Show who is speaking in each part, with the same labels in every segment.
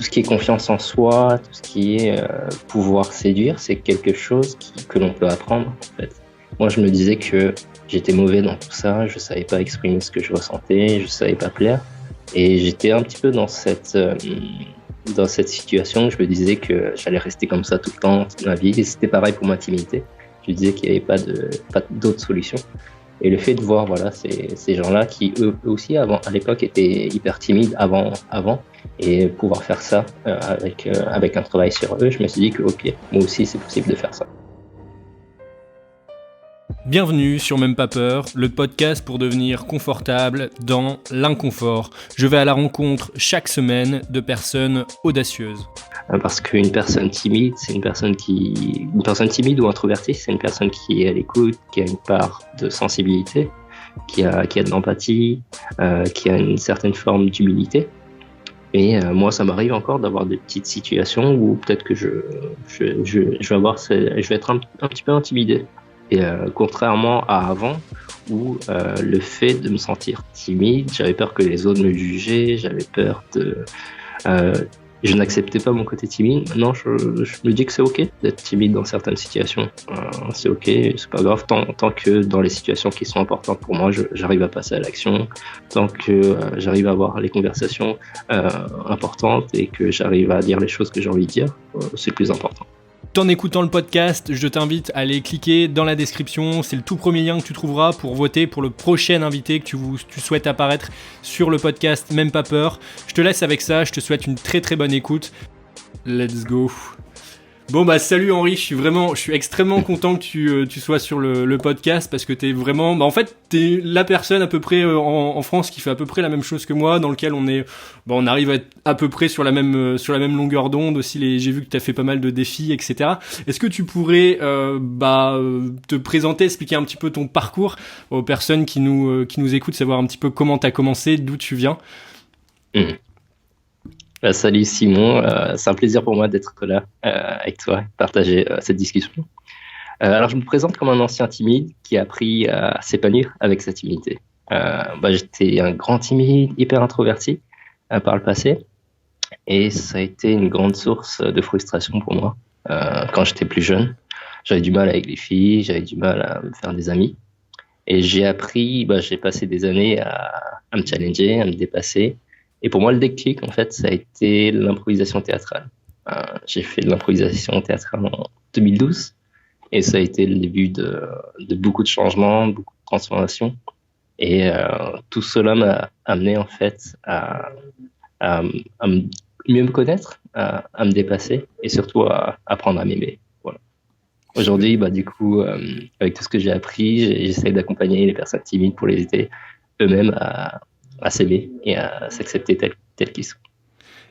Speaker 1: ce qui est confiance en soi, tout ce qui est pouvoir séduire, c'est quelque chose que l'on peut apprendre en fait. Moi, je me disais que j'étais mauvais dans tout ça, je savais pas exprimer ce que je ressentais, je savais pas plaire, et j'étais un petit peu dans cette situation où je me disais que j'allais rester comme ça tout le temps, toute ma vie, et c'était pareil pour ma timidité. Je me disais qu'il n'y avait pas d'autre solution. Et le fait de voir ces gens-là qui eux aussi à l'époque étaient hyper timides avant et pouvoir faire ça avec un travail sur eux, je me suis dit que ok, moi aussi c'est possible de faire ça.
Speaker 2: Bienvenue sur Même pas peur, le podcast pour devenir confortable dans l'inconfort. Je vais à la rencontre chaque semaine de personnes audacieuses.
Speaker 1: Parce qu'une personne timide, une personne timide ou introvertie, c'est une personne qui est à l'écoute, qui a une part de sensibilité, qui a de l'empathie, qui a une certaine forme d'humilité. Et moi, ça m'arrive encore d'avoir des petites situations où peut-être que je vais être un petit peu intimidé. Et contrairement à avant, où le fait de me sentir timide, j'avais peur que les autres me jugeaient, j'avais peur je n'acceptais pas mon côté timide. Maintenant, je me dis que c'est ok d'être timide dans certaines situations. C'est ok, c'est pas grave, tant que dans les situations qui sont importantes pour moi, j'arrive à passer à l'action, tant que j'arrive à avoir les conversations importantes et que j'arrive à dire les choses que j'ai envie de dire, c'est le plus important.
Speaker 2: En écoutant le podcast, je t'invite à aller cliquer dans la description. C'est le tout premier lien que tu trouveras pour voter pour le prochain invité que tu souhaites apparaître sur le podcast Même pas peur. Je te laisse avec ça, je te souhaite une très très bonne écoute. Let's go. Bon salut Henri, je suis extrêmement content que tu sois sur le podcast parce que t'es vraiment, en fait t'es la personne à peu près en France qui fait à peu près la même chose que moi, dans lequel on arrive à être à peu près sur la même longueur d'onde aussi. J'ai vu que t'as fait pas mal de défis, etc. Est-ce que tu pourrais te présenter, expliquer un petit peu ton parcours aux personnes qui nous écoutent, savoir un petit peu comment t'as commencé, d'où tu viens?
Speaker 1: Salut Simon, c'est un plaisir pour moi d'être là avec toi, partager cette discussion. Alors je me présente comme un ancien timide qui a appris à s'épanouir avec sa timidité. J'étais un grand timide, hyper introverti par le passé, et ça a été une grande source de frustration pour moi quand j'étais plus jeune. J'avais du mal avec les filles, j'avais du mal à me faire des amis, et j'ai passé des années à me challenger, à me dépasser. Et pour moi, le déclic, en fait, ça a été l'improvisation théâtrale. J'ai fait de l'improvisation théâtrale en 2012 et ça a été le début de beaucoup de changements, beaucoup de transformations. Et tout cela m'a amené, en fait, à mieux me connaître, à me dépasser et surtout à apprendre à m'aimer. Voilà. Aujourd'hui, avec tout ce que j'ai appris, j'essaie d'accompagner les personnes timides pour les aider eux-mêmes à s'aimer et à s'accepter tel qu'ils sont.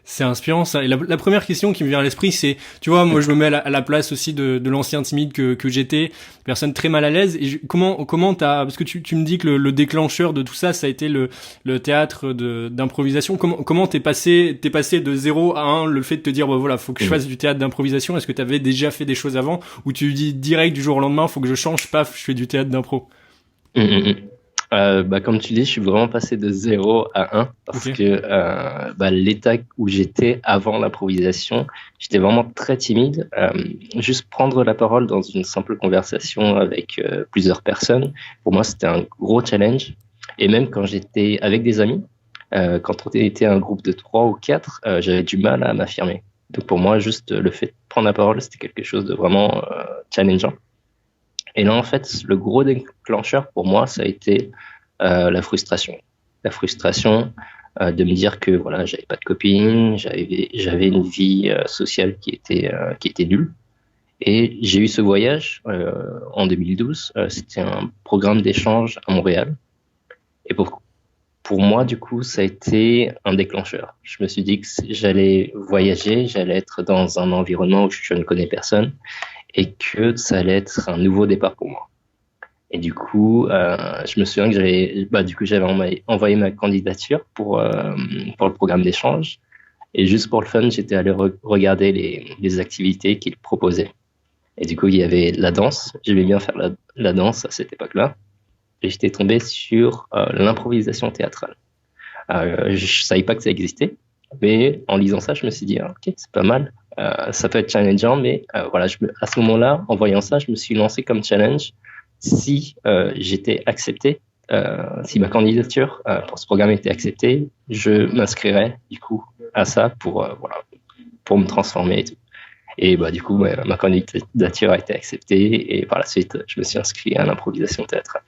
Speaker 2: C'est inspirant ça. Et la première question qui me vient à l'esprit, c'est, tu vois, moi je me mets à la place aussi de l'ancien timide que j'étais, personne très mal à l'aise. Et comment parce que tu me dis que le déclencheur de tout ça, ça a été le théâtre d'improvisation. Comment t'es passé de 0 à 1, le fait de te dire, faut que je fasse du théâtre d'improvisation. Est-ce que t'avais déjà fait des choses avant, ou tu dis direct du jour au lendemain, faut que je change, paf, je fais du théâtre d'impro?
Speaker 1: Comme tu dis, je suis vraiment passé de 0 à 1 parce que l'état où j'étais avant l'improvisation, j'étais vraiment très timide. Juste prendre la parole dans une simple conversation avec plusieurs personnes, pour moi, c'était un gros challenge. Et même quand j'étais avec des amis, quand on était un groupe de 3 ou 4, j'avais du mal à m'affirmer. Donc pour moi, juste le fait de prendre la parole, c'était quelque chose de vraiment challengeant. Et là, en fait, le gros déclencheur pour moi, ça a été la frustration. La frustration de me dire que j'avais pas de copine, j'avais une vie sociale qui était nulle. Et j'ai eu ce voyage en 2012. C'était un programme d'échange à Montréal. Et pour moi, du coup, ça a été un déclencheur. Je me suis dit que j'allais voyager, j'allais être dans un environnement où je ne connais personne, et que ça allait être un nouveau départ pour moi. Et du coup, je me souviens que j'avais envoyé ma candidature pour le programme d'échange. Et juste pour le fun, j'étais allé regarder les activités qu'ils proposaient. Et du coup, il y avait la danse. J'aimais bien faire la danse à cette époque-là. Et j'étais tombé sur l'improvisation théâtrale. Je savais pas que ça existait. Mais en lisant ça, je me suis dit, ok, c'est pas mal. Ça peut être challengeant, mais voilà, à ce moment-là, en voyant ça, je me suis lancé comme challenge. Si j'étais accepté, si ma candidature pour ce programme était acceptée, je m'inscrirais du coup à ça pour me transformer et tout. Et bah, du coup, ma candidature a été acceptée et par la suite, je me suis inscrit à l'improvisation théâtrale.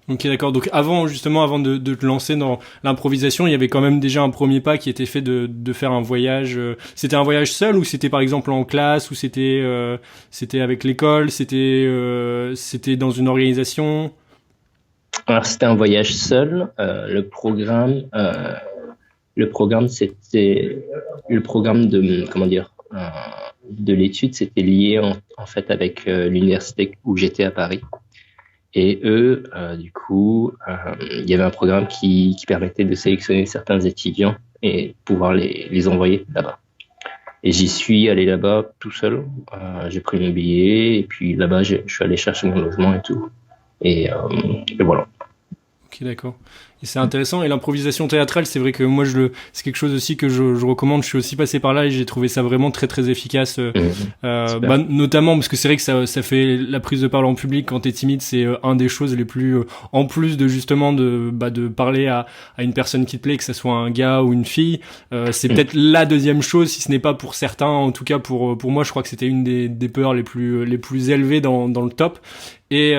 Speaker 2: Ok, d'accord. Donc avant de te lancer dans l'improvisation, il y avait quand même déjà un premier pas qui était fait de faire un voyage. C'était un voyage seul ou c'était par exemple en classe ou c'était avec l'école, c'était dans une organisation?
Speaker 1: Alors c'était un voyage seul. Le programme c'était le programme de comment dire de l'étude, c'était lié en fait avec l'université où j'étais à Paris. Et eux, du coup, il y avait un programme qui permettait de sélectionner certains étudiants et pouvoir les envoyer là-bas. Et j'y suis allé là-bas tout seul. J'ai pris mon billet et puis là-bas, je suis allé chercher mon logement et tout. Et voilà.
Speaker 2: Ok, d'accord. Et c'est intéressant. Et l'improvisation théâtrale, c'est vrai que moi, c'est quelque chose aussi que je recommande. Je suis aussi passé par là et j'ai trouvé ça vraiment très très efficace. Notamment parce que c'est vrai que ça fait la prise de parole en public quand t'es timide, c'est un des choses les plus, en plus de justement de parler à une personne qui te plaît, que ça soit un gars ou une fille. C'est peut-être la deuxième chose, si ce n'est pas pour certains, en tout cas pour moi, je crois que c'était une des peurs les plus élevées dans le top. Et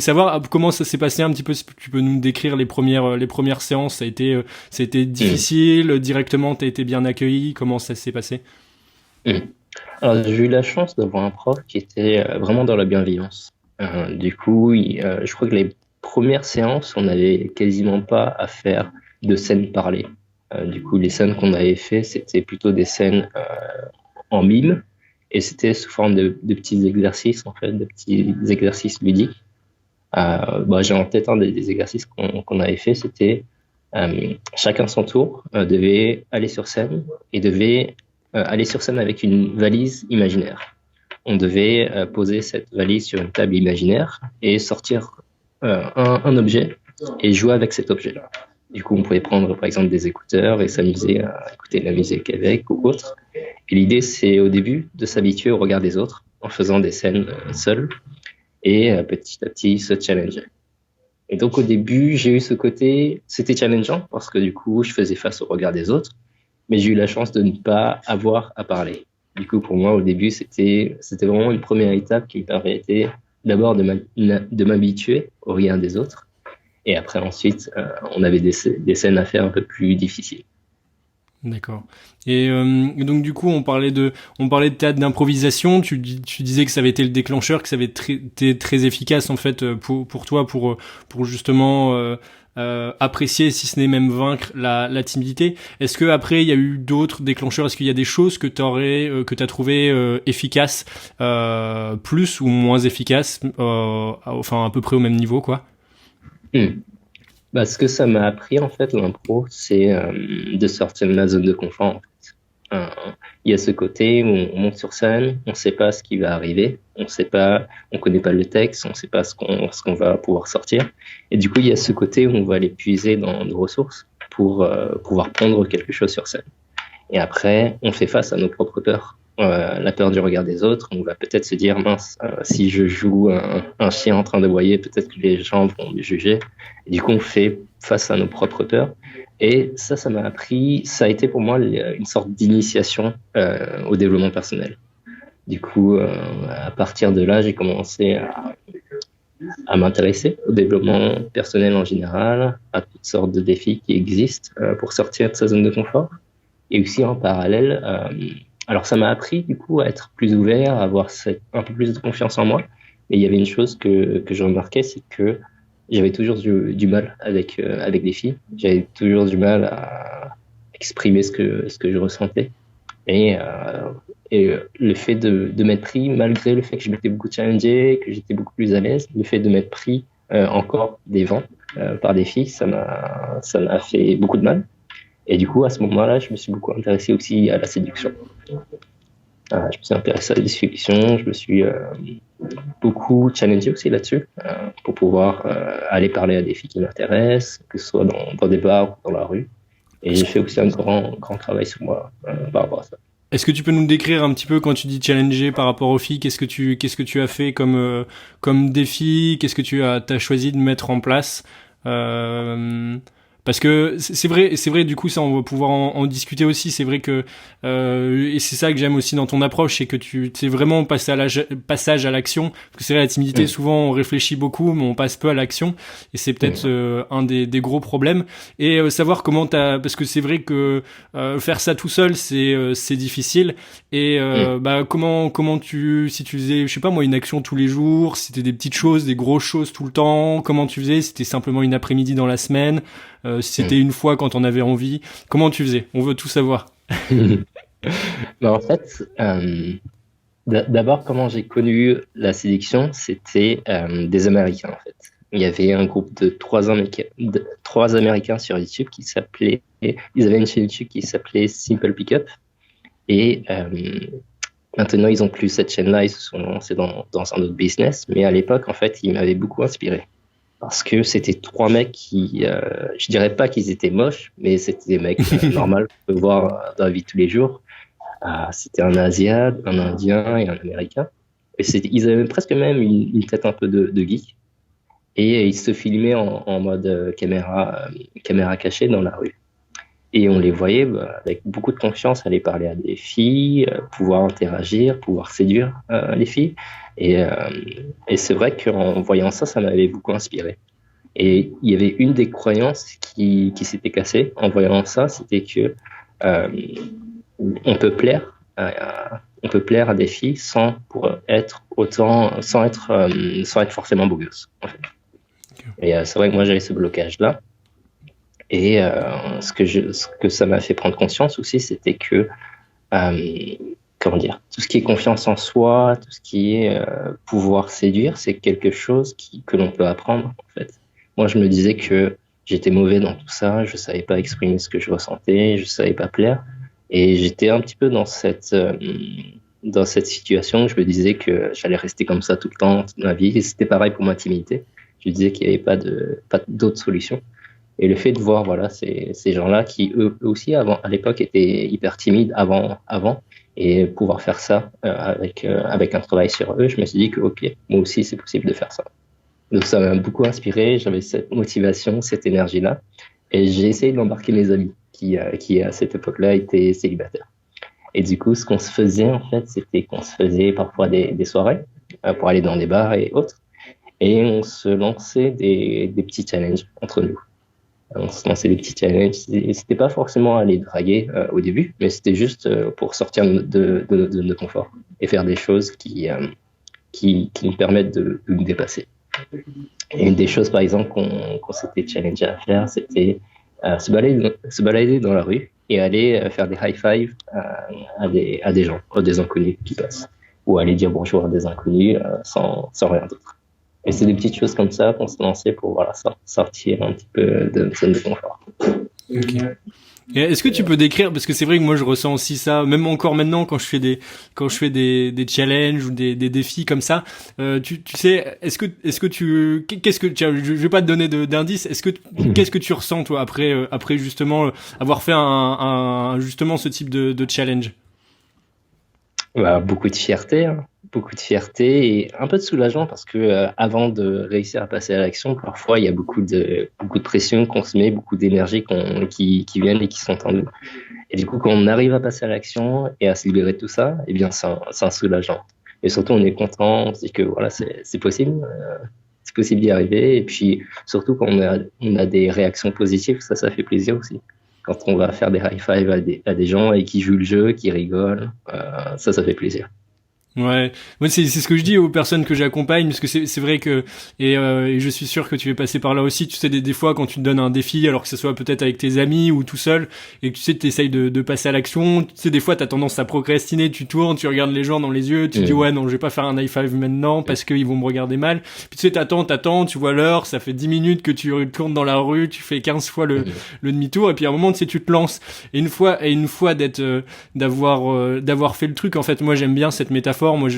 Speaker 2: savoir comment ça s'est passé un petit peu, si tu peux nous décrire les premières séances. Ça a été difficile, directement t'as été bien accueilli, comment ça s'est passé?
Speaker 1: Alors j'ai eu la chance d'avoir un prof qui était vraiment dans la bienveillance. Du coup, je crois que les premières séances, on n'avait quasiment pas à faire de scènes parlées. Du coup, les scènes qu'on avait fait, c'était plutôt des scènes en mime. Et c'était sous forme de petits exercices, en fait, de petits exercices ludiques. J'ai en tête un des exercices qu'on avait fait, c'était chacun son tour devait aller sur scène et devait aller sur scène avec une valise imaginaire. On devait poser cette valise sur une table imaginaire et sortir un objet et jouer avec cet objet-là. Du coup, on pouvait prendre par exemple des écouteurs et s'amuser à écouter de la musique avec ou autre. Et l'idée, c'est au début de s'habituer au regard des autres en faisant des scènes seuls et petit à petit se challenger. Et donc au début, j'ai eu ce côté, c'était challengeant parce que du coup, je faisais face au regard des autres, mais j'ai eu la chance de ne pas avoir à parler. Du coup, pour moi, au début, c'était vraiment une première étape qui me permettait d'abord de m'habituer au regard des autres. Et après, ensuite, on avait des scènes à faire un peu plus difficiles.
Speaker 2: D'accord. Et donc du coup, on parlait de théâtre d'improvisation. Tu disais que ça avait été le déclencheur, que ça avait été très efficace en fait pour toi, pour justement apprécier, si ce n'est même vaincre la timidité. Est-ce que après il y a eu d'autres déclencheurs? Est-ce qu'il y a des choses que t'as trouvé efficaces, plus ou moins efficaces, enfin à peu près au même niveau, quoi?
Speaker 1: Ce que ça m'a appris en fait l'impro, c'est de sortir de la zone de confort. En fait. Il y a ce côté où on monte sur scène, on ne sait pas ce qui va arriver, on connaît pas le texte, on ne sait pas ce qu'on va pouvoir sortir. Et du coup, il y a ce côté où on va aller puiser dans nos ressources pour pouvoir prendre quelque chose sur scène. Et après, on fait face à nos propres peurs. La peur du regard des autres, on va peut-être se dire, mince, si je joue un chien en train d'aboyer, peut-être que les gens vont me juger. Et du coup, on fait face à nos propres peurs. Et ça m'a appris, ça a été pour moi une sorte d'initiation au développement personnel. Du coup, à partir de là, j'ai commencé à m'intéresser au développement personnel en général, à toutes sortes de défis qui existent pour sortir de sa zone de confort. Et aussi en parallèle, alors ça m'a appris du coup à être plus ouvert, à avoir un peu plus de confiance en moi. Mais il y avait une chose que je remarquais, c'est que j'avais toujours du mal avec les filles. J'avais toujours du mal à exprimer ce que je ressentais. Et le fait de m'être pris, malgré le fait que je m'étais beaucoup challengé, que j'étais beaucoup plus à l'aise, le fait de m'être pris encore des vents par des filles, ça m'a fait beaucoup de mal. Et du coup, à ce moment-là, je me suis beaucoup intéressé aussi à la séduction. Je me suis intéressé à la séduction, je me suis beaucoup challengé aussi là-dessus pour pouvoir aller parler à des filles qui m'intéressent, que ce soit dans des bars ou dans la rue. Et j'ai fait aussi un grand travail sur moi par rapport à ça.
Speaker 2: Est-ce que tu peux nous décrire un petit peu quand tu dis challenger par rapport aux filles, qu'est-ce que tu as fait comme défi, qu'est-ce que t'as choisi de mettre en place parce que c'est vrai, du coup, ça, on va pouvoir en discuter aussi. C'est vrai que, et c'est ça que j'aime aussi dans ton approche, c'est que c'est vraiment passage à l'action. Parce que c'est vrai, la timidité, souvent, on réfléchit beaucoup, mais on passe peu à l'action. Et c'est peut-être un des gros problèmes. Et savoir parce que c'est vrai que faire ça tout seul, c'est difficile. Et comment si tu faisais, je sais pas moi, une action tous les jours, si c'était des petites choses, des grosses choses tout le temps, comment tu faisais? Si c'était simplement une après-midi dans la semaine. Si c'était une fois quand on avait envie, comment tu faisais? On veut tout savoir.
Speaker 1: En fait, d'abord, comment j'ai connu la séduction, c'était des Américains, en fait. Il y avait un groupe de trois Américains sur YouTube ils avaient une chaîne YouTube qui s'appelait Simple Pickup. Et maintenant, ils ont plus cette chaîne-là, ils se sont lancés dans un autre business. Mais à l'époque, en fait, ils m'avaient beaucoup inspiré. Parce que c'était trois mecs qui, je dirais pas qu'ils étaient moches, mais c'était des mecs normaux qu'on peut voir dans la vie de tous les jours. C'était un Asiat, un Indien et un Américain. Et ils avaient presque même une tête un peu de geek. Et ils se filmaient en mode caméra cachée dans la rue. Et on les voyait avec beaucoup de confiance aller parler à des filles, pouvoir interagir, pouvoir séduire les filles. Et c'est vrai qu'en voyant ça, ça m'avait beaucoup inspiré. Et il y avait une des croyances qui s'était cassée en voyant ça, c'était que on peut plaire à des filles sans être forcément beau gosse. En fait. Et c'est vrai que moi j'avais ce blocage-là. Et ce que ça m'a fait prendre conscience aussi, c'était que tout ce qui est confiance en soi, tout ce qui est pouvoir séduire, c'est quelque chose que l'on peut apprendre en fait. Moi, je me disais que j'étais mauvais dans tout ça, je savais pas exprimer ce que je ressentais, je savais pas plaire, et j'étais un petit peu dans cette situation où je me disais que j'allais rester comme ça tout le temps, toute ma vie. Et c'était pareil pour ma timidité. Je disais qu'il n'y avait pas d'autre solution. Et le fait de voir ces gens-là qui eux aussi à l'époque étaient hyper timides avant et pouvoir faire ça avec un travail sur eux, je me suis dit que ok, moi aussi c'est possible de faire ça. Donc ça m'a beaucoup inspiré, j'avais cette motivation, cette énergie-là, et j'ai essayé d'embarquer mes amis qui à cette époque-là étaient célibataires. Et du coup, ce qu'on se faisait en fait, c'était qu'on se faisait parfois des soirées pour aller dans des bars et autres, et on se lançait des petits challenges entre nous. On se lançait des petits challenges. C'était pas forcément aller draguer au début, mais c'était juste pour sortir de notre confort et faire des choses qui nous permettent de nous dépasser. Et une des choses, par exemple, qu'on s'était challengé à faire, c'était se balader dans la rue et aller faire des high five à des gens, à des inconnus qui passent, ou aller dire bonjour à des inconnus sans rien d'autre. Et c'est des petites choses comme ça qu'on se lançait pour sortir un petit peu de notre zone de confort.
Speaker 2: Okay. Et est-ce que tu peux décrire, parce que c'est vrai que moi je ressens aussi ça, même encore maintenant quand je fais des challenges ou des défis comme ça, tu sais, je vais pas te donner d'indices, qu'est-ce que tu ressens toi après justement avoir fait justement ce type de challenge?
Speaker 1: Beaucoup de fierté, hein. Beaucoup de fierté et un peu de soulagement parce que avant de réussir à passer à l'action, parfois il y a beaucoup de pression qu'on se met, beaucoup d'énergie qui viennent et qui sont en nous. Et du coup, quand on arrive à passer à l'action et à se libérer de tout ça, eh bien, c'est un soulagement. Et surtout, on est content, on se dit que voilà, c'est possible d'y arriver. Et puis, surtout quand on a des réactions positives, ça fait plaisir aussi. Quand on va faire des high five à des gens et qui jouent le jeu, qui rigolent, ça fait plaisir.
Speaker 2: Ouais, moi c'est ce que je dis aux personnes que j'accompagne, parce que c'est vrai que et je suis sûr que tu es passé par là aussi. Tu sais, des fois quand tu te donnes un défi, alors que ce soit peut-être avec tes amis ou tout seul, et que tu sais t'essayes de passer à l'action, tu sais, des fois t'as tendance à procrastiner, tu tournes, tu regardes les gens dans les yeux, tu dis ouais non, je vais pas faire un high five maintenant parce qu'ils vont me regarder mal. Puis tu sais, t'attends, tu vois l'heure, ça fait 10 minutes que tu tournes dans la rue, tu fais 15 fois le demi-tour, et puis à un moment tu sais, tu te lances. Et une fois d'avoir fait le truc, en fait, moi j'aime bien cette métaphore. Moi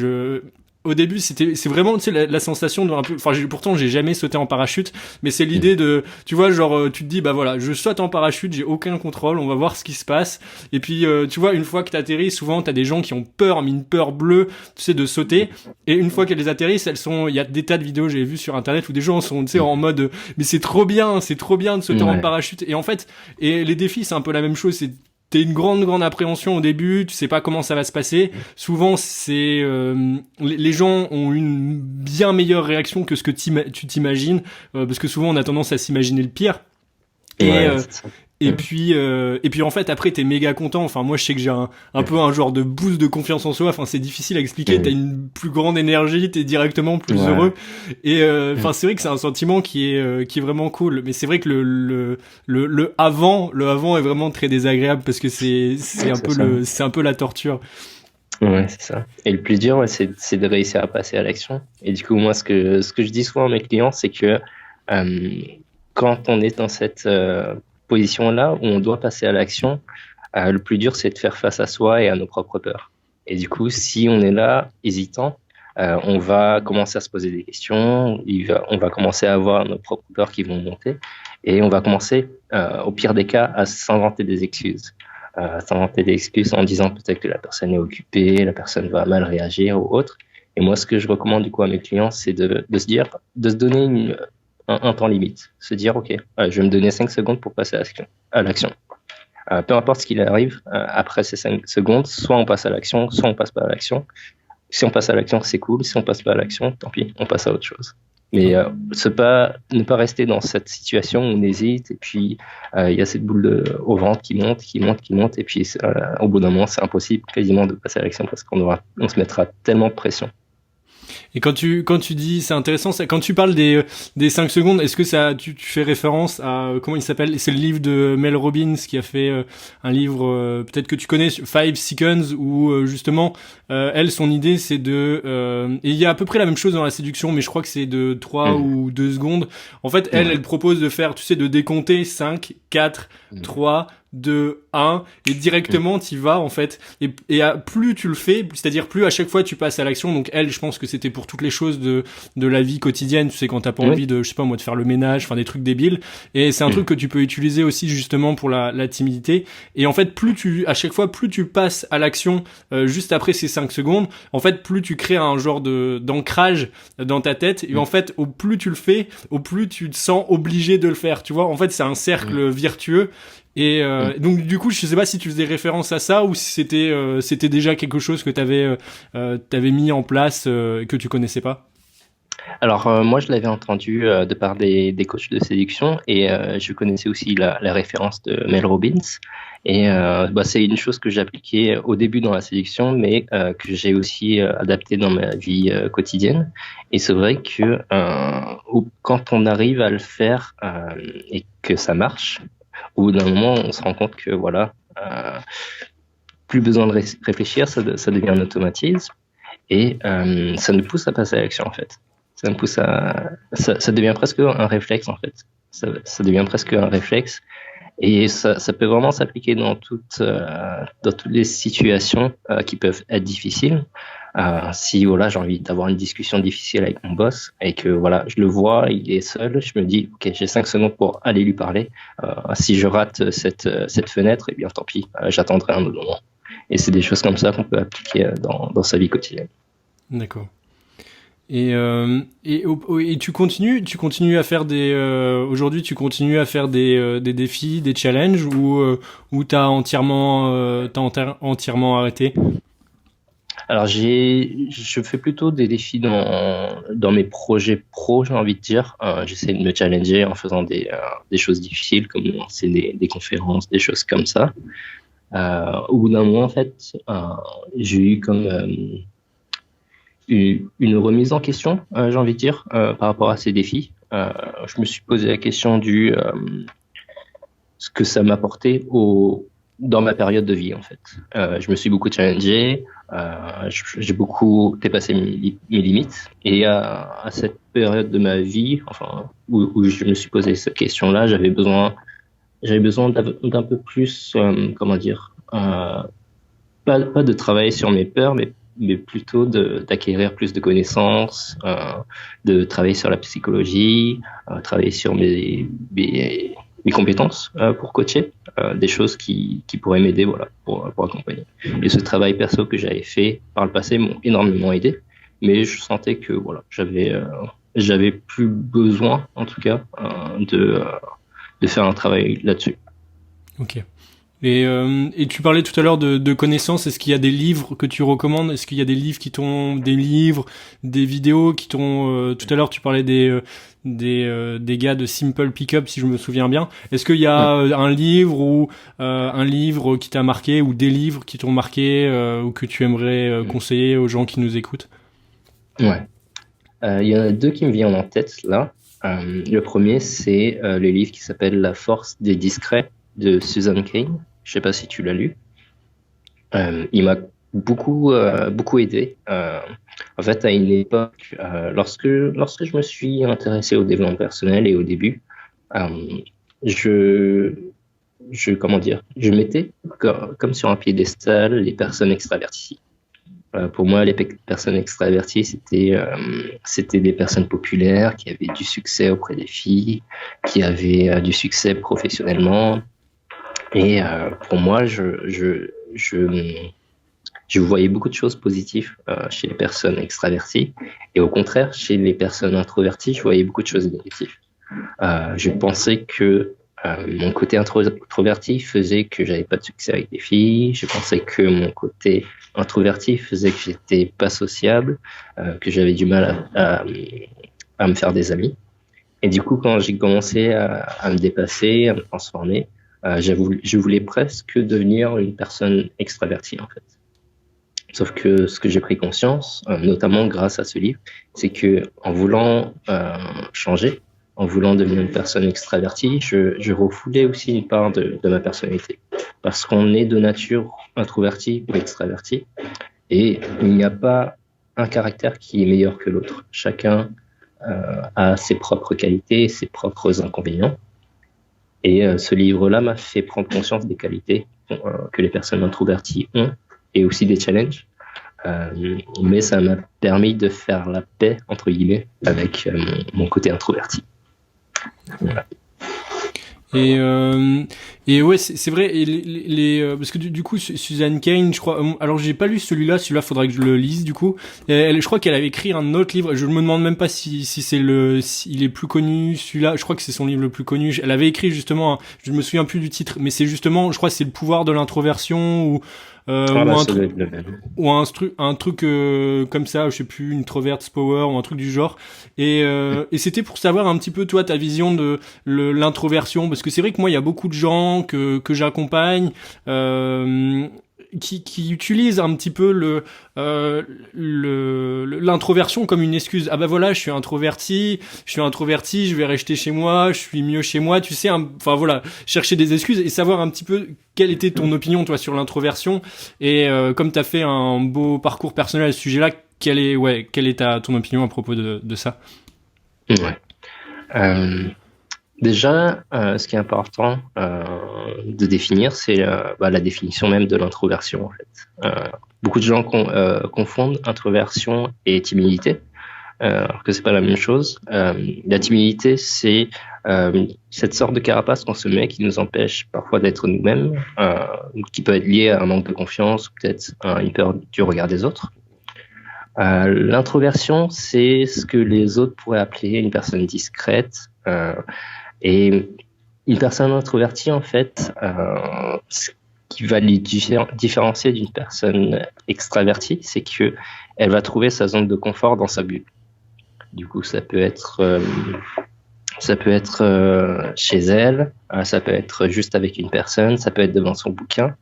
Speaker 2: au début, c'est vraiment, tu sais, la sensation de un peu, enfin, pourtant, j'ai jamais sauté en parachute, mais c'est l'idée de, tu vois, genre, tu te dis, bah voilà, je saute en parachute, j'ai aucun contrôle, on va voir ce qui se passe. Et puis, tu vois, une fois que t'atterris, souvent, t'as des gens qui ont peur, mais une peur bleue, tu sais, de sauter. Et une fois qu'elles atterrissent, il y a des tas de vidéos, j'ai vu sur internet, où des gens sont, tu sais, en mode, mais c'est trop bien de sauter en parachute. Et en fait, et les défis, c'est un peu la même chose, t'as une grande appréhension au début, tu sais pas comment ça va se passer. Souvent, les gens ont une bien meilleure réaction que ce que tu t'imagines, parce que souvent on a tendance à s'imaginer le pire. Et puis en fait après t'es méga content. Enfin moi je sais que j'ai un peu un genre de boost de confiance en soi. Enfin c'est difficile à expliquer. T'as une plus grande énergie, t'es directement plus heureux. Et enfin c'est vrai que c'est un sentiment qui est vraiment cool. Mais c'est vrai que le avant est vraiment très désagréable parce que c'est un peu la torture.
Speaker 1: Ouais, c'est ça. Et le plus dur, c'est de réussir à passer à l'action. Et du coup, moi, ce que je dis souvent à mes clients, c'est que quand on est dans cette position-là où on doit passer à l'action, le plus dur, c'est de faire face à soi et à nos propres peurs. Et du coup, si on est là, hésitant, on va commencer à se poser des questions, on va commencer à avoir nos propres peurs qui vont monter, et on va commencer, au pire des cas, à s'inventer des excuses. S'inventer des excuses en disant peut-être que la personne est occupée, la personne va mal réagir ou autre. Et moi, ce que je recommande du coup à mes clients, c'est de se donner un temps limite. Se dire, OK, je vais me donner 5 secondes pour passer à l'action. Peu importe ce qu'il arrive, après ces 5 secondes, soit on passe à l'action, soit on passe pas à l'action. Si on passe à l'action, c'est cool. Si on passe pas à l'action, tant pis, on passe à autre chose. Mais ne pas rester dans cette situation où on hésite et puis il y a cette boule au ventre qui monte et puis au bout d'un moment c'est impossible quasiment de passer à l'action parce on se mettra tellement de pression.
Speaker 2: Et quand tu dis, c'est intéressant, quand tu parles des 5 secondes, est-ce que tu fais référence à, comment il s'appelle? C'est le livre de Mel Robbins qui a fait un livre, peut-être que tu connais, 5 Seconds, où justement, elle, son idée, c'est et il y a à peu près la même chose dans la séduction, mais je crois que c'est de 3 ou 2 secondes. En fait, elle propose de faire, tu sais, de décompter 5, 4, 3, 2, 1, et directement t'y vas en fait, et plus tu le fais, c'est-à-dire plus à chaque fois tu passes à l'action. Donc elle, je pense que c'était pour toutes les choses de la vie quotidienne, tu sais, quand t'as pas envie de, je sais pas moi, de faire le ménage, enfin des trucs débiles, et c'est un truc que tu peux utiliser aussi justement pour la timidité. Et en fait, à chaque fois plus tu passes à l'action juste après ces 5 secondes, en fait plus tu crées un genre d'ancrage dans ta tête, et en fait au plus tu le fais, au plus tu te sens obligé de le faire, tu vois. En fait c'est un cercle vertueux. Et donc du coup je sais pas si tu faisais référence à ça ou si c'était déjà quelque chose que t'avais mis en place que tu connaissais pas.
Speaker 1: Alors moi je l'avais entendu de par des coachs de séduction et je connaissais aussi la référence de Mel Robbins et c'est une chose que j'appliquais au début dans la séduction mais que j'ai aussi adapté dans ma vie quotidienne. Et c'est vrai que quand on arrive à le faire et que ça marche, au bout d'un moment, on se rend compte que voilà, plus besoin de réfléchir, ça devient un automatisme et ça nous pousse à passer à l'action en fait. Ça devient presque un réflexe en fait. Ça devient presque un réflexe et ça peut vraiment s'appliquer dans toutes les situations qui peuvent être difficiles. Si voilà, j'ai envie d'avoir une discussion difficile avec mon boss et que voilà, je le vois, il est seul, je me dis ok, j'ai 5 secondes pour aller lui parler. Si je rate cette fenêtre, eh bien tant pis, j'attendrai un autre moment. Et c'est des choses comme ça qu'on peut appliquer dans sa vie quotidienne.
Speaker 2: D'accord. Et tu continues à faire aujourd'hui tu continues à faire des défis, des challenges ou t'as entièrement arrêté?
Speaker 1: Alors je fais plutôt des défis dans mes projets pro, j'ai envie de dire. J'essaie de me challenger en faisant des choses difficiles comme lancer des conférences, des choses comme ça. Au bout d'un moment en fait, j'ai eu comme une remise en question, j'ai envie de dire, par rapport à ces défis. Je me suis posé la question ce que ça m'apportait dans ma période de vie, en fait. Je me suis beaucoup challengé, j'ai beaucoup dépassé mes limites, et à cette période de ma vie, enfin, où je me suis posé cette question-là, j'avais besoin d'un peu plus, comment dire, pas de travailler sur mes peurs, mais mais plutôt d'acquérir plus de connaissances, de travailler sur la psychologie, travailler sur mes compétences pour coacher, des choses qui pourraient m'aider, voilà, pour accompagner. Et ce travail perso que j'avais fait par le passé m'ont énormément aidé, mais je sentais que voilà, j'avais plus besoin, en tout cas, de faire un travail là-dessus.
Speaker 2: Ok. Et tu parlais tout à l'heure de connaissances. Est-ce qu'il y a des livres que tu recommandes? Est-ce qu'il y a des livres des vidéos qui t'ont tout à l'heure tu parlais des gars de Simple Pickup, si je me souviens bien. Est-ce qu'il y a un livre ou un livre qui t'a marqué, ou des livres qui t'ont marqué, ou que tu aimerais conseiller aux gens qui nous écoutent?
Speaker 1: Ouais. Il y en a deux qui me viennent en tête là. Le premier, c'est le livre qui s'appelle La force des discrets de Susan Cain. Je sais pas si tu l'as lu. Il m'a beaucoup aidé. En fait, à une époque, lorsque je me suis intéressé au développement personnel et au début, je mettais comme sur un piédestal les personnes extraverties. Pour moi, les personnes extraverties, c'était des personnes populaires qui avaient du succès auprès des filles, qui avaient du succès professionnellement. Et pour moi, je voyais beaucoup de choses positives chez les personnes extraverties. Et au contraire, chez les personnes introverties, je voyais beaucoup de choses négatives. Je pensais que mon côté introverti faisait que j'avais pas de succès avec des filles. Je pensais que mon côté introverti faisait que j'étais pas sociable, que j'avais du mal à me faire des amis. Et du coup, quand j'ai commencé à me dépasser, à me transformer, je voulais presque devenir une personne extravertie, en fait. Sauf que ce que j'ai pris conscience, notamment grâce à ce livre, c'est que en voulant changer, en voulant devenir une personne extravertie, je refoulais aussi une part de ma personnalité. Parce qu'on est de nature introverti ou extraverti, et il n'y a pas un caractère qui est meilleur que l'autre. Chacun a ses propres qualités, ses propres inconvénients. Et ce livre-là m'a fait prendre conscience des qualités que les personnes introverties ont, et aussi des challenges. Mais ça m'a permis de faire la paix, entre guillemets, avec mon côté introverti. Voilà.
Speaker 2: Et ouais, c'est vrai. Et parce que du coup, Susan Cain, je crois. Alors, j'ai pas lu celui-là. Celui-là, faudrait que je le lise. Du coup, je crois qu'elle avait écrit un autre livre. Je me demande même pas si il est plus connu. Celui-là, je crois que c'est son livre le plus connu. Elle avait écrit justement. Je me souviens plus du titre, mais c'est justement, je crois, que c'est le pouvoir de l'introversion ou un truc comme ça, je sais plus, une introvert's power ou un truc du genre. Et c'était pour savoir un petit peu toi ta vision de l'introversion, parce que c'est vrai que moi il y a beaucoup de gens que j'accompagne qui utilisent un petit peu l'introversion comme une excuse. Ah bah voilà, je suis introverti, je vais rester chez moi, je suis mieux chez moi, tu sais, enfin voilà, chercher des excuses et savoir un petit peu quelle était ton opinion toi sur l'introversion. Et comme t'as fait un beau parcours personnel à ce sujet-là, quelle est ton opinion à propos de ça?
Speaker 1: Ouais. Déjà, ce qui est important de définir, c'est la définition même de l'introversion. En fait, beaucoup de gens confondent introversion et timidité, alors que c'est pas la même chose. La timidité, c'est cette sorte de carapace qu'on se met qui nous empêche parfois d'être nous-mêmes, qui peut être lié à un manque de confiance, ou peut-être à une peur du regard des autres. L'introversion, c'est ce que les autres pourraient appeler une personne discrète. Et une personne introvertie, en fait, ce qui va les différencier d'une personne extravertie, c'est que elle va trouver sa zone de confort dans sa bulle. Du coup, ça peut être chez elle, ça peut être juste avec une personne, ça peut être devant son bouquin.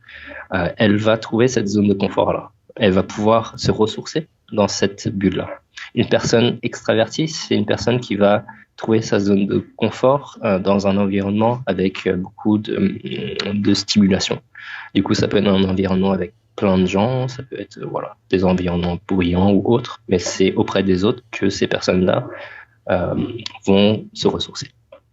Speaker 1: Elle va trouver cette zone de confort-là. Elle va pouvoir se ressourcer dans cette bulle-là. Une personne extravertie, c'est une personne qui va trouver sa zone de confort dans un environnement avec beaucoup de stimulation. Du coup, ça peut être un environnement avec plein de gens, ça peut être des environnements bruyants ou autres, mais c'est auprès des autres que ces personnes-là vont se ressourcer.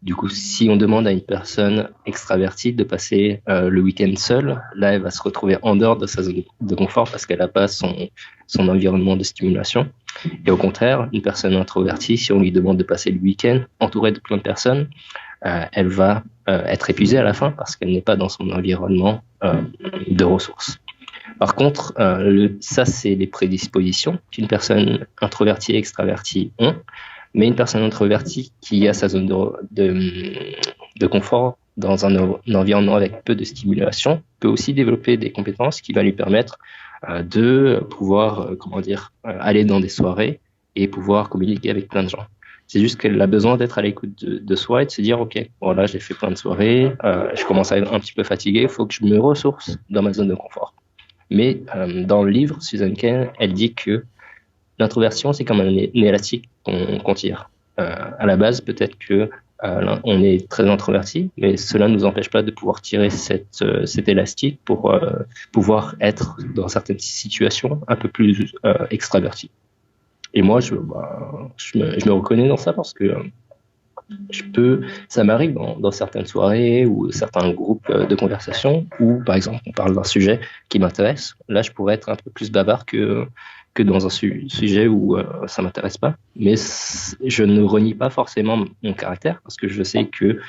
Speaker 1: Du coup, si on demande à une personne extravertie de passer le week-end seule, là, elle va se retrouver en dehors de sa zone de confort parce qu'elle n'a pas son environnement de stimulation. Et au contraire, une personne introvertie, si on lui demande de passer le week-end entourée de plein de personnes, elle va être épuisée à la fin parce qu'elle n'est pas dans son environnement de ressources. Par contre, ça, c'est les prédispositions qu'une personne introvertie et extravertie ont. Mais une personne introvertie qui a sa zone de confort dans un environnement avec peu de stimulation peut aussi développer des compétences qui vont lui permettre de pouvoir, aller dans des soirées et pouvoir communiquer avec plein de gens. C'est juste qu'elle a besoin d'être à l'écoute de soi et de se dire, OK, voilà, j'ai fait plein de soirées, je commence à être un petit peu fatigué, il faut que je me ressource dans ma zone de confort. Mais dans le livre, Susan Cain, elle dit que l'introversion, c'est comme un élastique qu'on tire. À la base, peut-être que on est très introverti, mais cela ne nous empêche pas de pouvoir tirer cet élastique pour pouvoir être dans certaines situations un peu plus extraverti. Et moi, je me reconnais dans ça parce que ça m'arrive dans certaines soirées ou certains groupes de conversation où, par exemple, on parle d'un sujet qui m'intéresse. Là, je pourrais être un peu plus bavard que dans un sujet où ça m'intéresse pas. Mais je ne renie pas forcément mon caractère parce que je sais que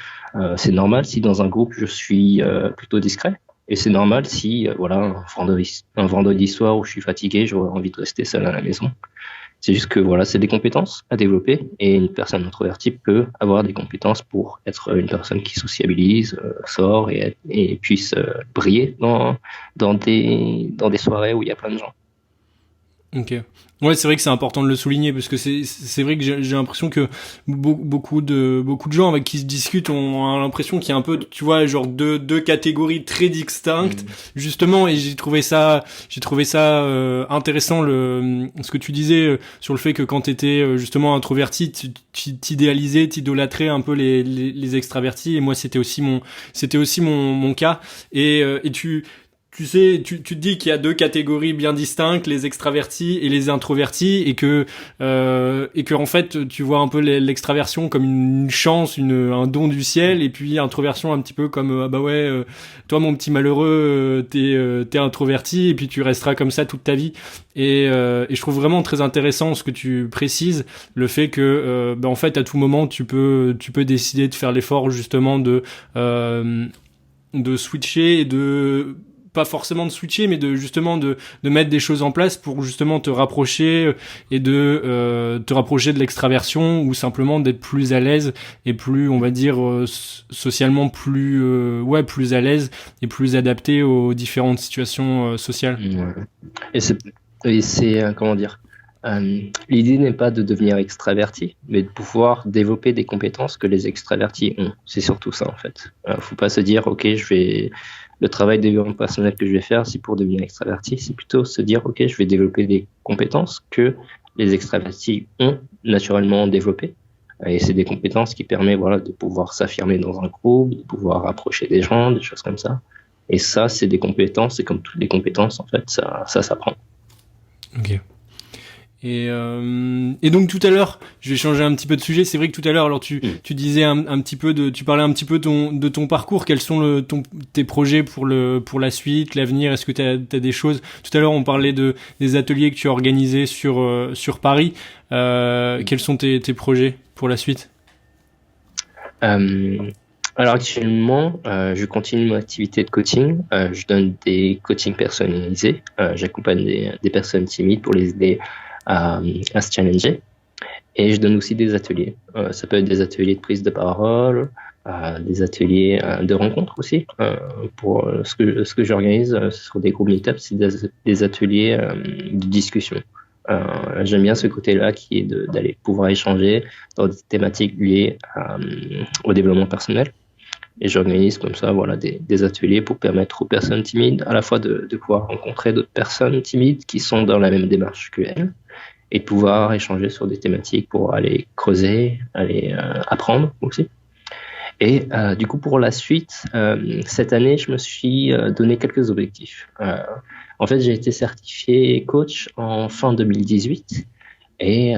Speaker 1: c'est normal si dans un groupe je suis plutôt discret. Et c'est normal si, un vendredi soir où je suis fatigué, j'aurais envie de rester seul à la maison. C'est juste que c'est des compétences à développer et une personne introvertie peut avoir des compétences pour être une personne qui sociabilise, sort et puisse briller dans des soirées où il y a plein de gens.
Speaker 2: Ok. Ouais, c'est vrai que c'est important de le souligner parce que c'est vrai que j'ai l'impression que beaucoup de gens avec qui se discutent ont l'impression qu'il y a un peu, tu vois, genre deux catégories très distinctes justement, et j'ai trouvé ça intéressant ce que tu disais sur le fait que quand t'étais justement introverti, tu t'idolâtrais un peu les extravertis, et moi c'était aussi mon cas, et tu sais, tu te dis qu'il y a deux catégories bien distinctes, les extravertis et les introvertis, et que en fait tu vois un peu l'extraversion comme une chance, un don du ciel, et puis introversion un petit peu comme toi mon petit malheureux, t'es introverti et puis tu resteras comme ça toute ta vie. Et je trouve vraiment très intéressant ce que tu précises, le fait que en fait à tout moment tu peux décider de faire l'effort justement de switcher et pas forcément de switcher, mais de mettre des choses en place pour justement te rapprocher et te rapprocher de l'extraversion, ou simplement d'être plus à l'aise et plus, on va dire, socialement plus à l'aise et plus adapté aux différentes situations sociales.
Speaker 1: Et c'est comment dire, l'idée n'est pas de devenir extraverti, mais de pouvoir développer des compétences que les extravertis ont. C'est surtout ça, en fait. Faut pas se dire, OK, le travail de développement personnel que je vais faire, c'est pour devenir extraverti. C'est plutôt se dire, OK, je vais développer des compétences que les extravertis ont naturellement développées. Et c'est des compétences qui permettent de pouvoir s'affirmer dans un groupe, de pouvoir approcher des gens, des choses comme ça. Et ça, c'est des compétences, et comme toutes les compétences, en fait, ça s'apprend.
Speaker 2: Ok. Et donc tout à l'heure, je vais changer un petit peu de sujet. C'est vrai que tout à l'heure, alors tu disais un petit peu tu parlais un petit peu de ton parcours. Quels sont tes projets pour la suite, l'avenir? Est-ce que t'as des choses? Tout à l'heure, on parlait des ateliers que tu as organisés sur Paris. Quels sont tes projets pour la suite?
Speaker 1: Alors actuellement, je continue mon activité de coaching. Je donne des coachings personnalisés. J'accompagne des personnes timides pour les aider à se challenger. Et je donne aussi des ateliers. Ça peut être des ateliers de prise de parole, des ateliers de rencontre aussi. Pour ce que j'organise sur des groupes meetup, c'est des ateliers de discussion. J'aime bien ce côté-là qui est d'aller pouvoir échanger dans des thématiques liées au développement personnel. Et j'organise comme ça des ateliers pour permettre aux personnes timides à la fois de pouvoir rencontrer d'autres personnes timides qui sont dans la même démarche qu'elles, et de pouvoir échanger sur des thématiques pour aller creuser, aller apprendre aussi. Et du coup, pour la suite, cette année, je me suis donné quelques objectifs. En fait, j'ai été certifié coach en fin 2018, Et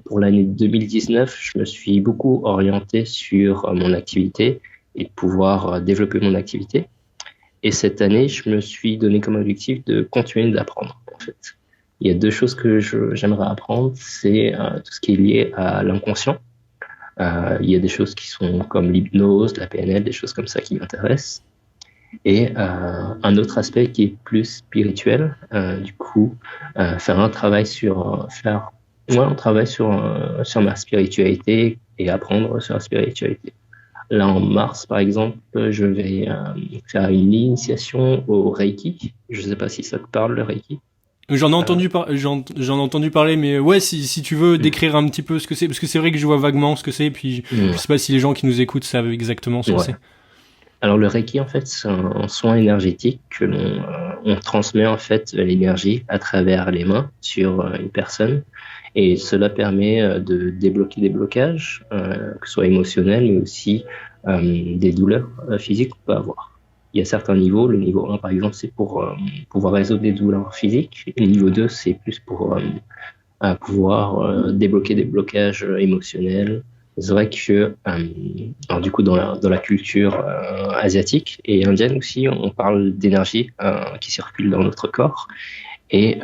Speaker 1: pour l'année 2019, je me suis beaucoup orienté sur mon activité et pouvoir développer mon activité. Et cette année, je me suis donné comme objectif de continuer d'apprendre, en fait. Il y a deux choses que j'aimerais apprendre, c'est tout ce qui est lié à l'inconscient. Il y a des choses qui sont comme l'hypnose, la PNL, des choses comme ça qui m'intéressent. Et un autre aspect qui est plus spirituel, faire un travail sur sur ma spiritualité et apprendre sur la spiritualité. Là, en mars, par exemple, je vais faire une initiation au Reiki. Je ne sais pas si ça te parle, le Reiki.
Speaker 2: J'en ai entendu parler, mais ouais, si tu veux décrire un petit peu ce que c'est, parce que c'est vrai que je vois vaguement ce que c'est, puis je sais pas si les gens qui nous écoutent savent exactement ce que c'est.
Speaker 1: Alors le Reiki, en fait, c'est un soin énergétique que on transmet en fait l'énergie à travers les mains sur une personne, et cela permet de débloquer des blocages, que ce soit émotionnels, mais aussi des douleurs physiques qu'on peut avoir. Il y a certains niveaux. Le niveau 1, par exemple, c'est pour pouvoir résoudre des douleurs physiques. Et le niveau 2, c'est plus pour pouvoir débloquer des blocages émotionnels. C'est vrai que, alors du coup, dans la culture asiatique et indienne aussi, on parle d'énergie qui circule dans notre corps. Et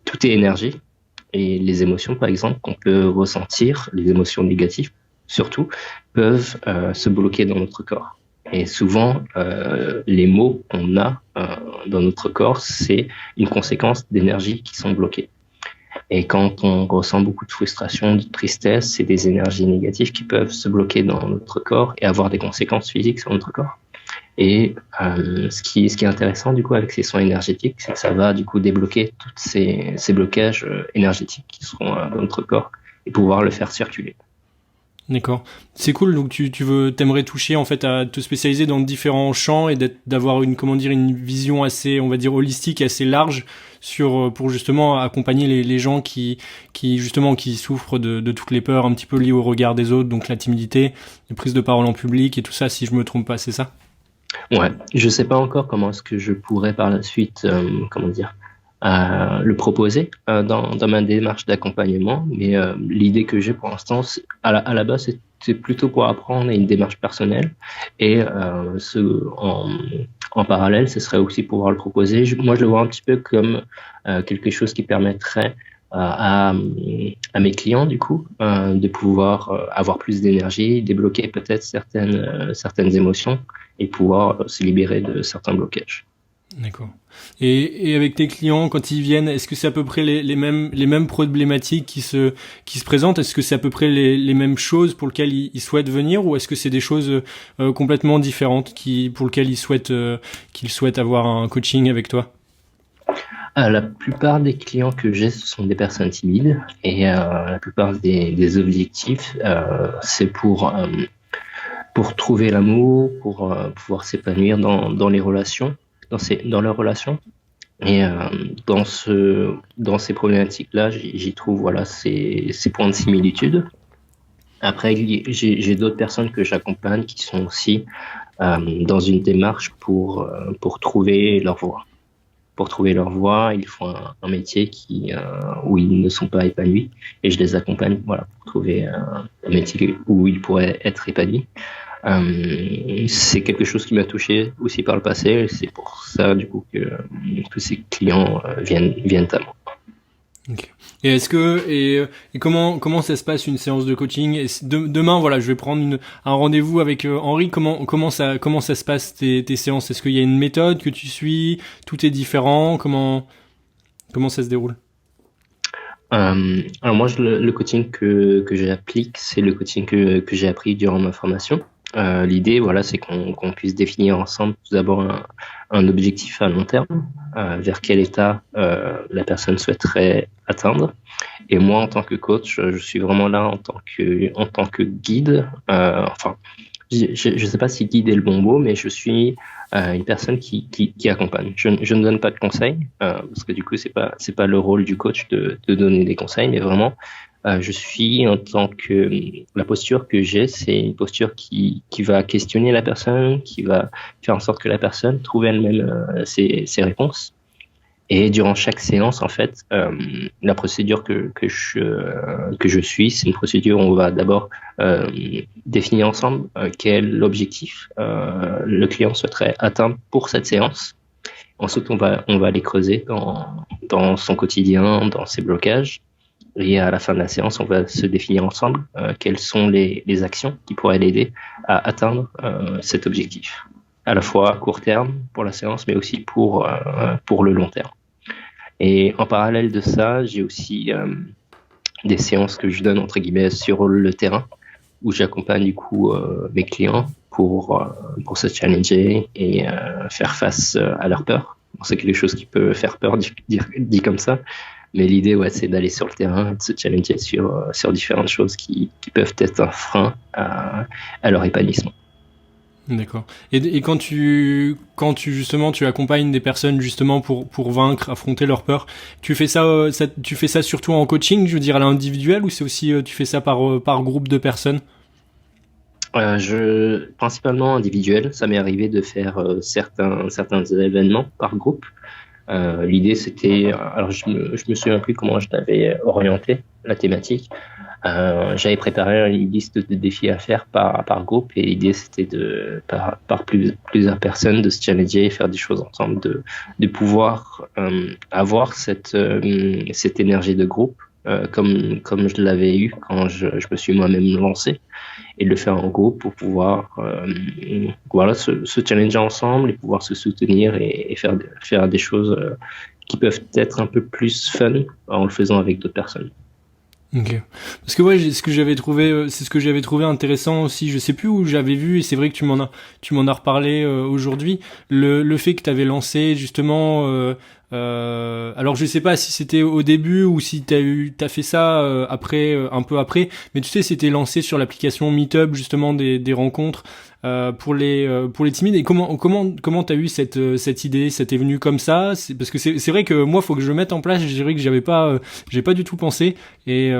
Speaker 1: tout est énergie. Et les émotions, par exemple, qu'on peut ressentir, les émotions négatives surtout, peuvent se bloquer dans notre corps. Et souvent, les mots qu'on a dans notre corps, c'est une conséquence d'énergies qui sont bloquées. Et quand on ressent beaucoup de frustration, de tristesse, c'est des énergies négatives qui peuvent se bloquer dans notre corps et avoir des conséquences physiques sur notre corps. Et ce qui est intéressant du coup avec ces soins énergétiques, c'est que ça va du coup débloquer tous ces blocages énergétiques qui seront dans notre corps et pouvoir le faire circuler.
Speaker 2: D'accord. C'est cool. Donc t'aimerais toucher en fait à te spécialiser dans différents champs et d'avoir une vision assez, on va dire, holistique, assez large pour justement accompagner les gens qui souffrent de toutes les peurs un petit peu liées au regard des autres, donc la timidité, les prises de parole en public et tout ça, si je me trompe pas, c'est ça?
Speaker 1: Ouais. Je sais pas encore comment est-ce que je pourrais par la suite, le proposer dans ma démarche d'accompagnement, mais l'idée que j'ai pour l'instant, à la base, c'est plutôt pour apprendre une démarche personnelle, et en parallèle, ce serait aussi pouvoir le proposer. Moi, je le vois un petit peu comme quelque chose qui permettrait à mes clients, du coup, de pouvoir avoir plus d'énergie, débloquer peut-être certaines émotions et pouvoir se libérer de certains blocages.
Speaker 2: D'accord. Et avec tes clients, quand ils viennent, est-ce que c'est à peu près les mêmes problématiques qui se présentent? Est-ce que c'est à peu près les mêmes choses pour lesquelles ils souhaitent venir, ou est-ce que c'est des choses complètement différentes pour lesquelles qu'ils souhaitent avoir un coaching avec toi?
Speaker 1: La plupart des clients que j'ai, ce sont des personnes timides, et la plupart des objectifs, c'est pour trouver l'amour, pour pouvoir s'épanouir dans les relations. Dans leurs relations, et dans ces problématiques-là, j'y trouve ces points de similitude. Après, j'ai d'autres personnes que j'accompagne qui sont aussi dans une démarche pour trouver leur voie. Pour trouver leur voie, ils font un métier où ils ne sont pas épanouis, et je les accompagne pour trouver un métier où ils pourraient être épanouis. C'est quelque chose qui m'a touché aussi par le passé, et c'est pour ça du coup que tous ces clients viennent à moi.
Speaker 2: Okay. Et et comment ça se passe une séance de coaching? Et demain, voilà, je vais prendre un rendez-vous avec Henri. Comment ça se passe tes séances? Est-ce qu'il y a une méthode que tu suis? Tout est différent? Comment ça se déroule?
Speaker 1: Alors moi, le coaching que j'applique, c'est le coaching que j'ai appris durant ma formation. L'idée, c'est qu'on puisse définir ensemble tout d'abord un objectif à long terme, vers quel état la personne souhaiterait atteindre. Et moi, en tant que coach, je suis vraiment là en tant que guide. Je sais pas si guide est le bon mot, mais je suis une personne qui accompagne. Je ne donne pas de conseils, parce que du coup, c'est pas le rôle du coach de donner des conseils, mais vraiment, je suis la posture que j'ai, c'est une posture qui va questionner la personne, qui va faire en sorte que la personne trouve elle-même ses réponses. Et durant chaque séance, en fait, la procédure que je suis, c'est une procédure où on va d'abord définir ensemble quel objectif le client souhaiterait atteindre pour cette séance. Ensuite, on va aller creuser dans son quotidien, dans ses blocages. Et à la fin de la séance, on va se définir ensemble quelles sont les actions qui pourraient l'aider à atteindre cet objectif, à la fois à court terme pour la séance, mais aussi pour le long terme. Et en parallèle de ça, j'ai aussi des séances que je donne entre guillemets sur le terrain, où j'accompagne du coup mes clients pour se challenger et faire face à leur peur. C'est quelque chose qui peut faire peur dit comme ça, mais l'idée c'est d'aller sur le terrain et de se challenger sur différentes choses qui peuvent être un frein à leur épanouissement.
Speaker 2: D'accord. Et quand tu justement tu accompagnes des personnes justement pour vaincre, affronter leur peur, tu fais ça surtout en coaching, je veux dire à l'individuel, ou c'est aussi tu fais ça par groupe de personnes?
Speaker 1: Principalement individuel. Ça m'est arrivé de faire certains événements par groupe. L'idée c'était, alors je me souviens plus comment je l'avais orienté la thématique. J'avais préparé une liste de défis à faire par groupe, et l'idée c'était par plusieurs personnes de se challenger et faire des choses ensemble, de pouvoir avoir cette énergie de groupe comme je l'avais eu quand je me suis moi-même lancé, et de le faire en groupe pour pouvoir se challenger ensemble et pouvoir se soutenir et faire des choses qui peuvent être un peu plus fun en le faisant avec d'autres personnes.
Speaker 2: Ok. Parce que c'est ce que j'avais trouvé intéressant aussi. Je sais plus où j'avais vu, et c'est vrai que tu m'en as reparlé aujourd'hui. Le fait que tu avais lancé justement. Alors je sais pas si c'était au début ou si t'as fait ça après, un peu après. Mais tu sais, c'était lancé sur l'application Meetup justement des rencontres. Pour les timides. Et comment t'as eu cette idée? Ça t'est venu comme ça? Parce que c'est vrai que moi, faut que je le mette en place. Je dirais que j'ai pas du tout pensé. Et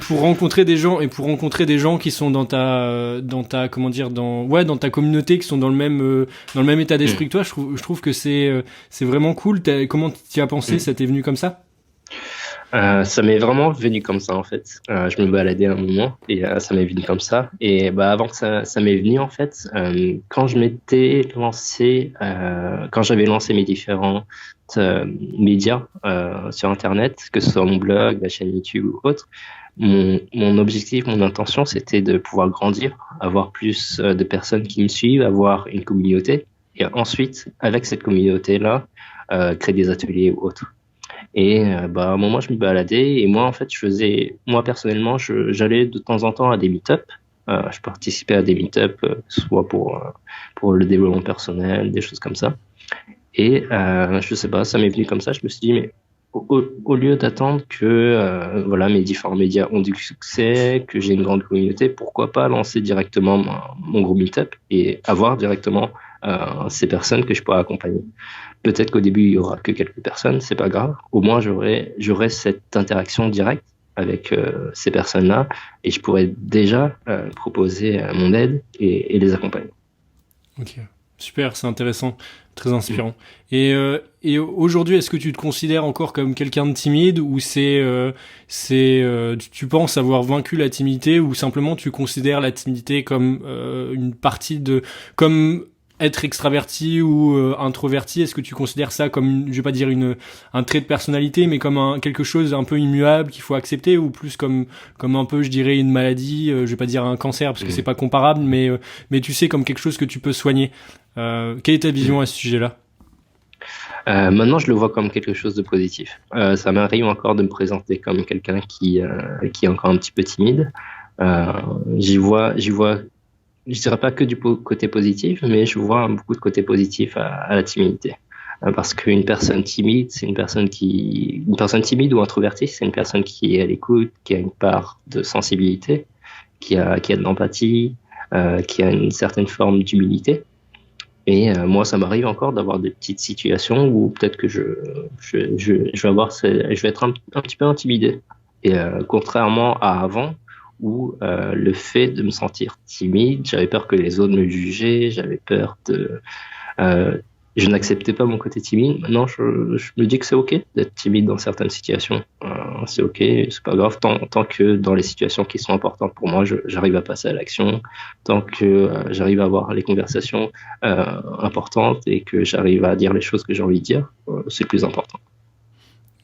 Speaker 2: pour rencontrer des gens qui sont dans ta comment dire, dans ta communauté, qui sont dans le même état d'esprit que toi, je trouve que c'est vraiment cool. Comment t'y as pensé? Ça t'est venu comme ça?
Speaker 1: Ça m'est vraiment venu comme ça en fait. Je me baladais un moment et ça m'est venu comme ça. Et avant que ça m'est venu en fait, quand je m'étais lancé, quand j'avais lancé mes différents médias sur Internet, que ce soit mon blog, ma chaîne YouTube ou autre, mon objectif, mon intention, c'était de pouvoir grandir, avoir plus de personnes qui me suivent, avoir une communauté, et ensuite, avec cette communauté-là, créer des ateliers ou autres. Et à un moment, je me baladais, et moi, en fait, moi personnellement, j'allais de temps en temps à des meet-up. Je participais à des meet-up, soit pour le développement personnel, des choses comme ça. Et je sais pas, ça m'est venu comme ça. Je me suis dit, mais au lieu d'attendre que mes différents médias ont du succès, que j'ai une grande communauté, pourquoi pas lancer directement mon groupe meet-up et avoir directement ces personnes que je pourrais accompagner. Peut-être qu'au début, il y aura que quelques personnes, c'est pas grave. Au moins, j'aurai cette interaction directe avec ces personnes-là, et je pourrais déjà proposer mon aide et les accompagner.
Speaker 2: Ok, super, c'est intéressant, très inspirant. Et aujourd'hui, est-ce que tu te considères encore comme quelqu'un de timide, ou tu penses avoir vaincu la timidité, ou simplement tu considères la timidité comme une partie comme être extraverti ou introverti? Est-ce que tu considères ça comme, je vais pas dire un trait de personnalité, mais comme quelque chose un peu immuable qu'il faut accepter, ou plus comme un peu, je dirais, une maladie, je vais pas dire un cancer parce que c'est pas comparable, mais tu sais, comme quelque chose que tu peux soigner. Quelle est ta vision à ce sujet-là?
Speaker 1: Maintenant, je le vois comme quelque chose de positif. Ça m'arrive encore de me présenter comme quelqu'un qui est encore un petit peu timide. J'y vois, je dirais pas que du côté positif, mais je vois beaucoup de côté positif à la timidité. Parce qu'une personne timide, c'est une personne timide ou introvertie, c'est une personne qui est à l'écoute, qui a une part de sensibilité, qui a de l'empathie, qui a une certaine forme d'humilité. Et moi, ça m'arrive encore d'avoir des petites situations où peut-être que je vais être un petit peu intimidé. Et contrairement à avant, où le fait de me sentir timide, j'avais peur que les autres me jugeaient, j'avais peur je n'acceptais pas mon côté timide. Maintenant, je me dis que c'est ok d'être timide dans certaines situations. C'est ok, c'est pas grave tant que dans les situations qui sont importantes pour moi, j'arrive à passer à l'action, tant que j'arrive à avoir les conversations importantes et que j'arrive à dire les choses que j'ai envie de dire, c'est le plus important.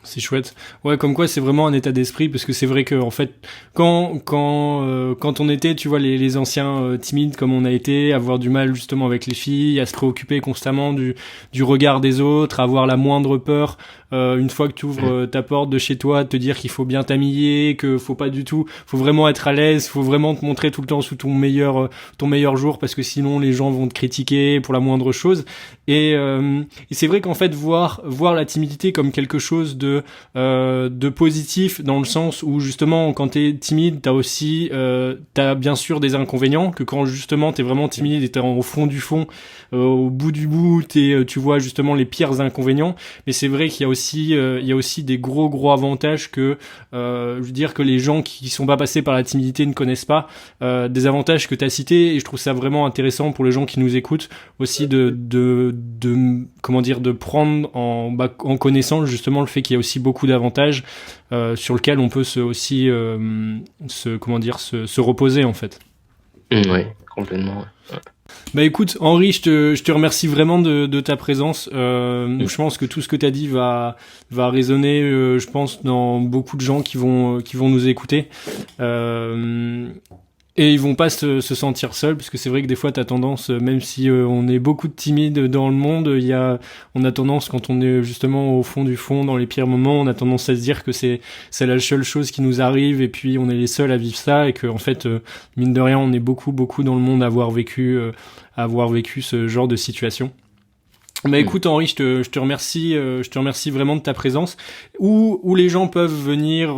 Speaker 2: C'est chouette. Ouais, comme quoi c'est vraiment un état d'esprit, parce que c'est vrai que en fait, quand on était, tu vois, les anciens timides comme on a été, avoir du mal justement avec les filles, à se préoccuper constamment du regard des autres, avoir la moindre peur, une fois que tu ouvres ta porte de chez toi, te dire qu'il faut bien t'habiller, que faut pas du tout, faut vraiment être à l'aise, faut vraiment te montrer tout le temps sous ton meilleur jour, parce que sinon les gens vont te critiquer pour la moindre chose. Et c'est vrai qu'en fait voir la timidité comme quelque chose de positif, dans le sens où justement quand t'es timide, t'as bien sûr des inconvénients, que quand justement t'es vraiment timide et t'es au fond du fond, au bout du bout, tu vois justement les pires inconvénients. Mais c'est vrai qu'il y a aussi des gros avantages que je veux dire que les gens qui sont pas passés par la timidité ne connaissent pas, des avantages que t'as cités, et je trouve ça vraiment intéressant pour les gens qui nous écoutent aussi de prendre en connaissance justement le fait qu'il y a aussi beaucoup d'avantages sur lesquels on peut se reposer en fait.
Speaker 1: Oui, complètement. Ouais.
Speaker 2: Bah écoute, Henri, je te remercie vraiment de ta présence. Je pense que tout ce que tu as dit va résonner, je pense, dans beaucoup de gens qui vont nous écouter. Et ils vont pas se sentir seuls, parce que c'est vrai que des fois t'as tendance, même si on est beaucoup de timides dans le monde, on a tendance, quand on est justement au fond du fond, dans les pires moments, on a tendance à se dire que c'est la seule chose qui nous arrive, et puis on est les seuls à vivre ça, et que en fait, mine de rien, on est beaucoup dans le monde à avoir vécu ce genre de situation. Bah écoute Henri, je te remercie vraiment de ta présence. Où les gens peuvent venir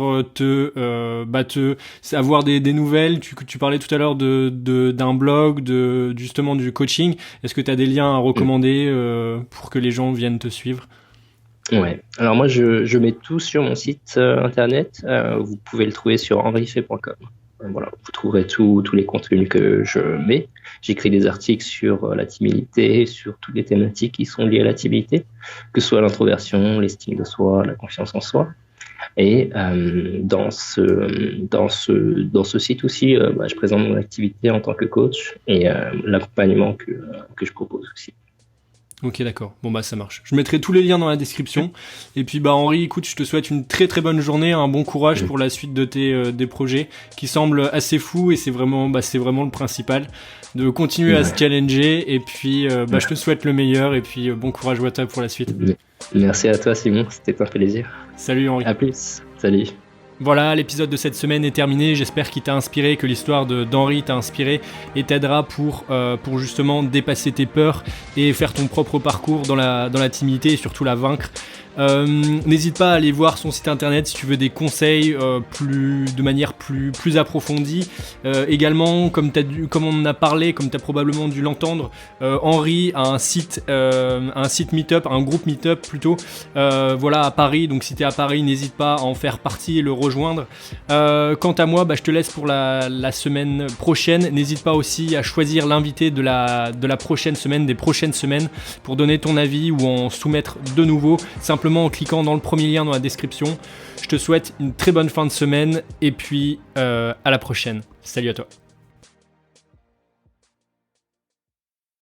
Speaker 2: avoir des nouvelles. Tu parlais tout à l'heure d'un blog, justement du coaching. Est-ce que tu as des liens à recommander pour que les gens viennent te suivre?
Speaker 1: Ouais. Alors moi je mets tout sur mon site internet. Vous pouvez le trouver sur henrifay.com. Voilà, vous trouverez tous les contenus que je mets. J'écris des articles sur la timidité, sur toutes les thématiques qui sont liées à la timidité, que ce soit l'introversion, l'estime de soi, la confiance en soi. Et dans ce site aussi, je présente mon activité en tant que coach et l'accompagnement que je propose aussi.
Speaker 2: Ok, d'accord. Bon bah ça marche. Je mettrai tous les liens dans la description. Et puis bah Henri, écoute, je te souhaite une très très bonne journée, un bon courage pour la suite de des projets qui semblent assez fous, et c'est vraiment le principal, de continuer à se challenger. Et puis je te souhaite le meilleur, et puis bon courage à toi pour la suite.
Speaker 1: Merci à toi Simon, c'était un plaisir.
Speaker 2: Salut Henri.
Speaker 1: À plus. Salut.
Speaker 2: Voilà, l'épisode de cette semaine est terminé. J'espère qu'il t'a inspiré, que l'histoire d'Henri t'a inspiré et t'aidera pour justement dépasser tes peurs et faire ton propre parcours dans la timidité, et surtout la vaincre. N'hésite pas à aller voir son site internet si tu veux des conseils de manière plus approfondie. Également, comme on en a parlé, comme tu as probablement dû l'entendre, Henri a un site meet-up, un groupe meet-up plutôt, à Paris. Donc si tu es à Paris, n'hésite pas à en faire partie et le rejoindre. Quant à moi, je te laisse pour la semaine prochaine. N'hésite pas aussi à choisir l'invité de la prochaine semaine, des prochaines semaines, pour donner ton avis ou en soumettre de nouveau, simplement en cliquant dans le premier lien dans la description. Je te souhaite une très bonne fin de semaine, et puis à la prochaine. Salut à toi.